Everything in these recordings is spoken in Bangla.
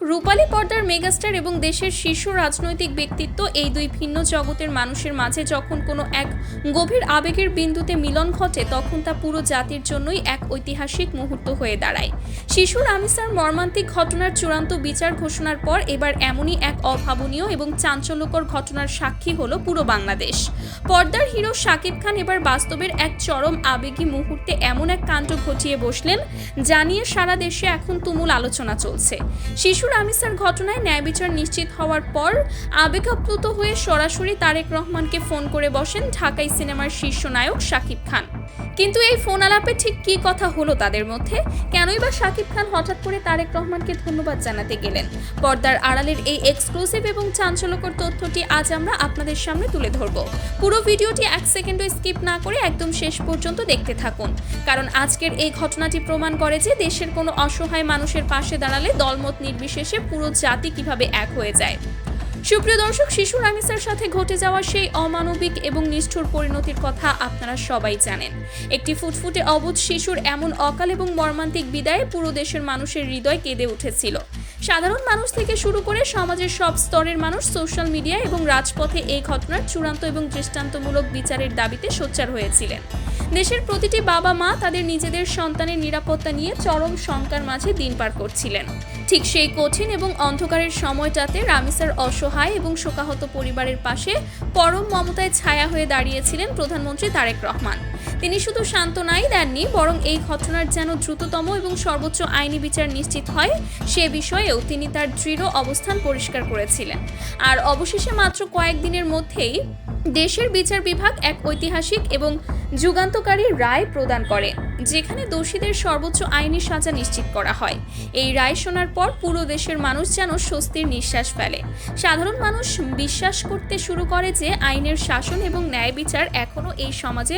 রূপালী পর্দার মেগাস্টার এবং দেশের শীর্ষ রাজনৈতিক ব্যক্তিত্ব এই দুই ভিন্ন জগতের মানুষের মাঝে যখন কোনো এক গভীর আবেগের বিন্দুতে মিলন ঘটে তখন তা পুরো জাতির জন্যই এক ঐতিহাসিক মুহূর্ত হয়ে দাঁড়ায়। শিশু রামিসার মর্মান্তিক ঘটনার চূড়ান্ত বিচার ঘোষণার পর এবার এমনই এক অভাবনীয় এবং চাঞ্চল্যকর ঘটনার সাক্ষী হলো পুরো বাংলাদেশ। পর্দার হিরো শাকিব খান এবার বাস্তবের এক চরম আবেগী মুহূর্তে এমন এক কাণ্ড ঘটিয়ে বসলেন যা নিয়ে সারা দেশে এখন তুমুল আলোচনা চলছে। শিশু রামিসার ঘটনায় ন্যায় বিচার নিশ্চিত হওয়ার পর আবেগাপ্লুত হয়ে সরাসরি তারেক রহমানকে ফোন করে বসেন ঢাকাই সিনেমার শীর্ষ নায়ক শাকিব খান। কিন্তু এই ফোন আলাপে ঠিক কী কথা হলো তাদের মধ্যে, কেনই বা শাকিব খান হঠাৎ করে তারেক রহমানকে ধন্যবাদ জানাতে গেলেন? পর্দার আড়ালের এই এক্সক্লুসিভ এবং চাঞ্চল্যকর তথ্যটি আজ আমরা আপনাদের সামনে তুলে ধরব। পুরো ভিডিওটি এক সেকেন্ডও স্কিপ না করে একদম শেষ পর্যন্ত দেখতে থাকুন, কারণ আজকের এই ঘটনাটি প্রমাণ করে যে দেশের কোনো অসহায় মানুষের পাশে দাঁড়ালে দলমত নির্বিশেষে পুরো জাতি কিভাবে এক হয়ে যায়। সুপ্রিয় দর্শক, শিশু রামিসার সাথে ঘটে যাওয়া সেই অমানবিক এবং নিষ্ঠুর পরিণতির কথা আপনারা সবাই জানেন। একটি ফুটফুটে অবুঝ শিশুর এমন অকাল এবং মর্মান্তিক বিদায়ে পুরো দেশের মানুষের হৃদয় কেঁদে উঠেছিল। সাধারণ মানুষ থেকে শুরু করে সমাজের সব স্তরের মানুষ সোশ্যাল মিডিয়া এবং রাজপথে এই ঘটনার চূড়ান্ত এবং দৃষ্টান্তমূলক বিচারের দাবিতে সোচ্চার হয়েছিলেন। দেশের প্রতিটি বাবা মা তাদের নিজেদের সন্তানের নিরাপত্তা নিয়ে চরম শঙ্কার মাঝে দিন পার করছিলেন। ঠিক সেই কঠিন এবং অন্ধকারের সময়টাতে রামিসার অসহায় এবং শোকাহত পরিবারের পাশে পরম মমতায় ছায়া হয়ে দাঁড়িয়েছিলেন প্রধানমন্ত্রী তারেক রহমান। তিনি শুধু সান্ত্বনাই দেননি, বরং এই ঘটনার যেন দ্রুততম এবং সর্বোচ্চ আইনি বিচার নিশ্চিত হয় সে বিষয়েও তিনি তার দৃঢ় অবস্থান পরিষ্কার করেছিলেন। আর অবশেষে মাত্র কয়েকদিনের মধ্যেই দেশের বিচার বিভাগ এক ঐতিহাসিক এবং যুগান্তকারী রায় প্রদান করে, যেখানে দোষীদের সর্বোচ্চ আইনি সাজা নিশ্চিত করা হয়। এই রায় শোনার পর পুরো দেশের মানুষ যেন স্বস্তির নিঃশ্বাস ফেলে। সাধারণ মানুষ বিশ্বাস করতে শুরু করে যে আইনের শাসন এবং ন্যায় বিচার এখনও এই সমাজে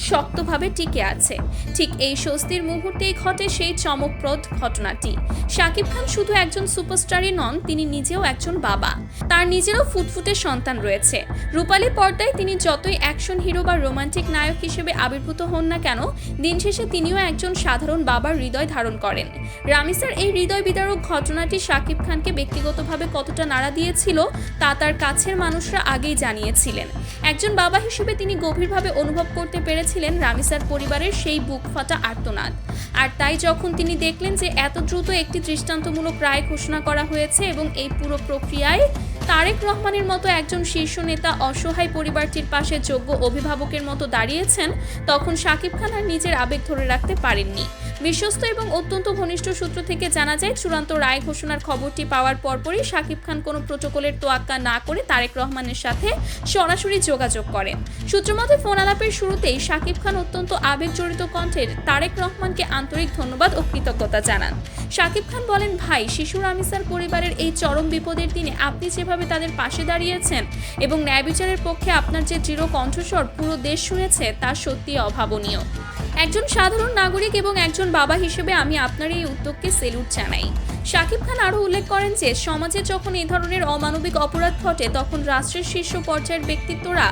শক্তভাবে টিকে আছে। ঠিক এই স্বস্তির মুহূর্তেই ঘটে সেই চমকপ্রদ ঘটনাটি। শাকিব খান শুধু একজন সুপারস্টারই নন, তিনি নিজেও একজন বাবা। তার নিজেরও ফুটফুটে সন্তান রয়েছে। রূপালী পর্দায় তিনি যতই অ্যাকশন হিরো বা রোমান্টিক নায়ক হিসেবে আবির্ভূত হন না কেন, দিন শেষে তিনিও একজন সাধারণ বাবার হৃদয় ধারণ করেন। রামিসার এই হৃদয় বিদারক ঘটনাটি শাকিব খানকে ব্যক্তিগতভাবে কতটা নাড়া দিয়েছিল তা তার কাছের মানুষরা আগেই জানিয়েছিলেন। একজন বাবা হিসেবে তিনি গভীরভাবে অনুভব করতে পেরেছিলেন রামিসার পরিবারের সেই বুক ফাটা আর্তনাদ। আর তাই যখন তিনি দেখলেন যে এত দ্রুত একটি দৃষ্টান্তমূলক রায় ঘোষণা করা হয়েছে এবং এই পুরো প্রক্রিয়ায় তারেক রহমানের মতো একজন শীর্ষ নেতা অসহায় পরিবারটির পাশে যোগ্য অভিভাবকের মতো দাঁড়িয়েছেন, তখন শাকিব খান আর নিজের আবেগ ধরে রাখতে পারেননি। বিশ্বস্ত এবং অত্যন্ত ঘনিষ্ঠ সূত্র থেকে জানা যায়, চূড়ান্ত রায় ঘোষণার খবরটি পাওয়ার পরপরই শাকিব খান কোনো প্রোটোকলের তোয়াক্কা না করে তারেক রহমানের সাথে সরাসরি যোগাযোগ করেন। সূত্রমতে ফোন আলাপের শুরুতেই শাকিব খান অত্যন্ত আবেগজড়িত কণ্ঠে তারেক রহমানকে আন্তরিক ধন্যবাদ ও কৃতজ্ঞতা জানান। শাকিব খান বলেন, ভাই, শিশু রামিসার পরিবারের এই চরম বিপদের দিনে আপনি যেভাবে তাদের পাশে দাঁড়িয়েছেন এবং ন্যায় বিচারের পক্ষে আপনার যে দৃঢ় কণ্ঠস্বর পুরো দেশ শুনেছে তা সত্যি অভাবনীয়। একজন সাধারণ নাগরিক এবং একজন বাবা হিসেবে আমি আপনার এই উদ্যোগকে সেলুট জানাই। শাকিব খান আরও উল্লেখ করেন যে সমাজে যখন এই ধরনের অমানবিক অপরাধ ঘটে তখন রাষ্ট্রের শীর্ষ পর্যায়ের ব্যক্তিত্বরা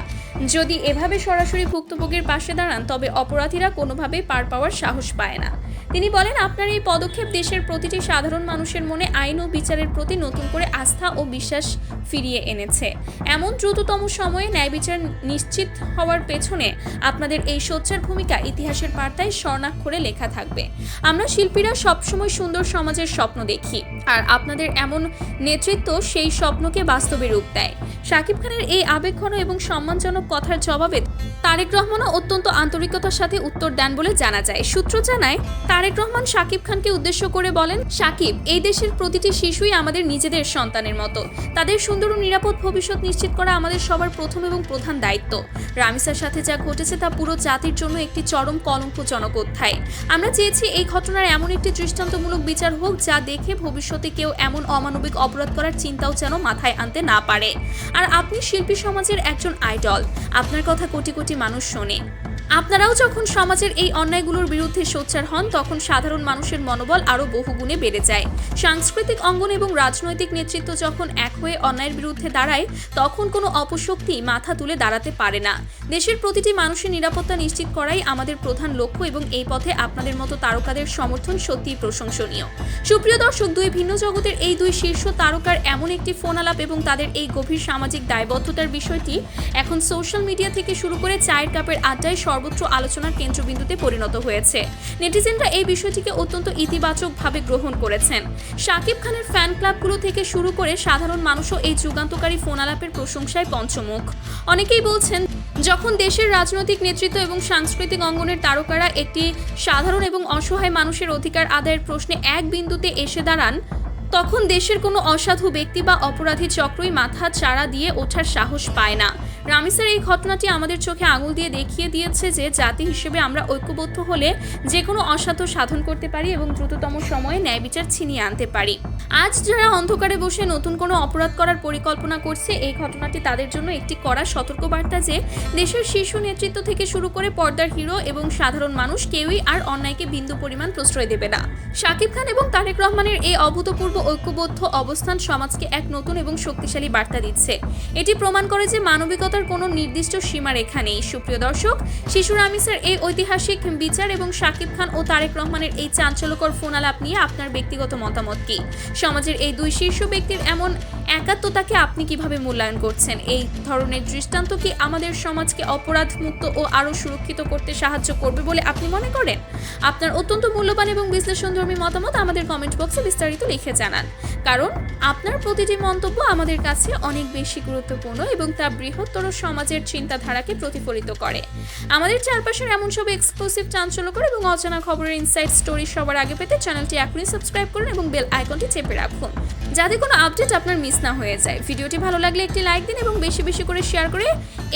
যদি এভাবে সরাসরি ভুক্তভোগীর পাশে দাঁড়ান তবে অপরাধীরা কোনোভাবেই পার পাওয়ার সাহস পায় না। তিনি বলেন, আপনার এই পদক্ষেপ দেশের প্রতিটি সাধারণ মানুষের মনে আইন ও বিচারের প্রতি নতুন করে আস্থা ও বিশ্বাস ফিরিয়ে এনেছে। এমন দ্রুততম সময়ে ন্যায় বিচার নিশ্চিত হওয়ার পেছনে আপনাদের এই সোচ্চার ভূমিকা ইতিহাসের পাতায় স্বর্ণাক্ষরে লেখা থাকবে। আমরা শিল্পীরা সবসময় সুন্দর সমাজের স্বপ্ন দেখি, আর আপনাদের এমন নেতৃত্ব সেই স্বপ্নকে বাস্তবে রূপ দেয়। শাকিব খানের এই আবেগঘন এবং সম্মানজনক কথার জবাবে তারেক রহমানও অত্যন্ত আন্তরিকতার সাথে উত্তর দেন বলে জানা যায়। সূত্র জানায়, তারেক রহমান শাকিব খানকে উদ্দেশ্য করে বলেন, শাকিব, এই দেশের প্রতিটি শিশুই আমাদের নিজেদের সন্তানের মতো। তাদের সুন্দর ও নিরাপদ ভবিষ্যৎ নিশ্চিত করা আমাদের সবার প্রথম এবং প্রধান দায়িত্ব। রামিসার সাথে যা ঘটেছে তা পুরো জাতির জন্য একটি চরম কলঙ্কজনক অধ্যায়। আমরা চেয়েছি এই ঘটনার এমন একটি দৃষ্টান্তমূলক বিচার হোক যা দেখে ভবিষ্যতে কেউ এমন অমানবিক অপরাধ করার চিন্তাও যেন মাথায় আনতে না পারে। আর আপনি শিল্পী সমাজের একজন আইডল, আপনার কথা কোটি কোটি মানুষ শোনে। আপনারাও যখন সমাজের এই অন্যায়গুলোর বিরুদ্ধে সোচ্চার হন, তখন সাধারণ মানুষের মনোবল আরও বহুগুণে বেড়ে যায়। সাংস্কৃতিক অঙ্গন এবং রাজনৈতিক নেতৃত্ব যখন এক হয়ে অন্যায়ের বিরুদ্ধে দাঁড়ায়, তখন কোনো অপশক্তি মাথা তুলে দাঁড়াতে পারে না। দেশের প্রতিটি মানুষের নিরাপত্তা নিশ্চিত করাই আমাদের প্রধান লক্ষ্য এবং এই পথে আপনাদের মতো তারকাদের সমর্থন সত্যিই প্রশংসনীয়। সুপ্রিয় দর্শক, দুই ভিন্ন জগতের এই দুই শীর্ষ তারকার এমন একটি ফোন আলাপ এবং তাদের এই গভীর সামাজিক দায়বদ্ধতার বিষয়টি এখন সোশ্যাল মিডিয়া থেকে শুরু করে চায়ের কাপের আড্ডায় সর্বত্র আলোচনার কেন্দ্রবিন্দুতে পরিণত হয়েছে। নেটিজেনরা এই বিষয়টিকে অত্যন্ত ইতিবাচকভাবে গ্রহণ করেছেন। শাকিব খানের ফ্যান ক্লাবগুলো থেকে শুরু করে সাধারণ মানুষও এই যুগান্তকারী ফোন আলাপের প্রশংসায় পঞ্চমুখ। অনেকেই বলছেন, যখন দেশের রাজনৈতিক নেতৃত্ব এবং সাংস্কৃতিক অঙ্গনের তারকারা একটি সাধারণ এবং অসহায় মানুষের অধিকার আদায়ের প্রশ্নে এক বিন্দুতে এসে দাঁড়ান, তখন দেশের কোনো অসাধু ব্যক্তি বা অপরাধী চক্রই মাথা চাড়া দিয়ে ওঠার সাহস পায় না। রামিসের এই ঘটনাটি আমাদের চোখে আঙুল দিয়ে দেখিয়ে দিয়েছে যে জাতি হিসেবে আমরা ঐক্যবদ্ধ হলে যে কোনো অসাধ্য সাধন করতে পারি এবং দ্রুততম সময়ে ন্যায় বিচার ছিনিয়ে আনতে পারি। আজ যারা অন্ধকারে বসে নতুন কোনো অপরাধ করার পরিকল্পনা করছে, এই ঘটনাটি তাদের জন্য একটি কড়া সতর্কবার্তা যে দেশের শীর্ষ নেতৃত্ব থেকে শুরু করে পর্দার হিরো এবং সাধারণ মানুষ কেউই আর অন্যায়কে বিন্দু পরিমাণ প্রশ্রয় দেবে না। শাকিব খান এবং তারেক রহমানের এই অভূতপূর্ব ঐক্যবদ্ধ অবস্থান সমাজকে এক নতুন এবং শক্তিশালী বার্তা দিচ্ছে। এটি প্রমাণ করে যে মানবিকতার কোনো নির্দিষ্ট সীমারেখা নেই। সুপ্রিয় দর্শক, শিশু রামিসের এই ঐতিহাসিক বিচার এবং শাকিব খান ও তারেক রহমানের এই চাঞ্চল্যকর ফোন আলাপ নিয়ে আপনার ব্যক্তিগত মতামত কি? সমাজের এই দুই শীর্ষ ব্যক্তির এমন একাত্মতাকে আপনি কিভাবে মূল্যায়ন করছেন? এই ধরনের দৃষ্টান্ত কি আমাদের সমাজকে অপরাধ মুক্ত ও আরও সুরক্ষিত করতে সাহায্য করবে বলে আপনি মনে করেন? আপনার অত্যন্ত মূল্যবান এবং বিশ্লেষণধর্মী মতামত আমাদের কমেন্ট বক্সে বিস্তারিত লিখে জানান, কারণ আপনার প্রতিটি মন্তব্য আমাদের কাছে অনেক বেশি গুরুত্বপূর্ণ এবং তা বৃহত্তর সমাজের চিন্তাধারাকে প্রতিফলিত করে। আমাদের চারপাশের এমন সব এক্সক্লুসিভ, চাঞ্চল্যকর এবং অজানা খবরের ইনসাইড স্টোরি সবার আগে পেতে চ্যানেলটি এখনই সাবস্ক্রাইব করুন এবং বেল আইকনটি চেপে রাখুন, যাতে কোনো আপডেট আপনার মিস না হয়ে যায়। ভিডিওটি ভালো লাগলে একটি লাইক দিন এবং বেশি বেশি করে শেয়ার করে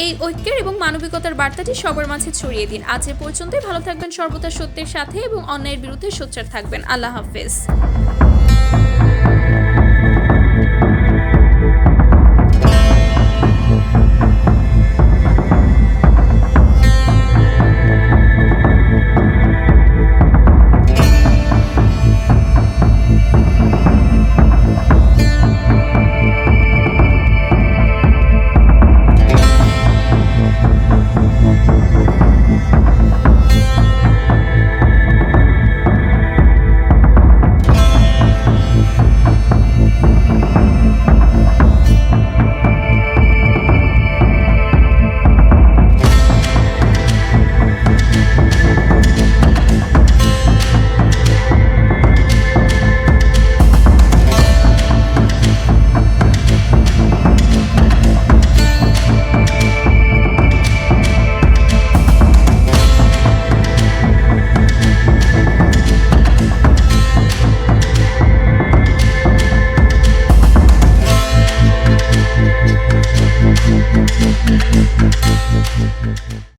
এই ঐক্যের এবং মানবিকতার বার্তাটি সবার মাঝে ছড়িয়ে দিন। আজ এ পর্যন্তই। ভালো থাকবেন সর্বদা সত্যের সাথে এবং অন্যায়ের বিরুদ্ধে সোচ্চার থাকবেন। আল্লাহ হাফেজ।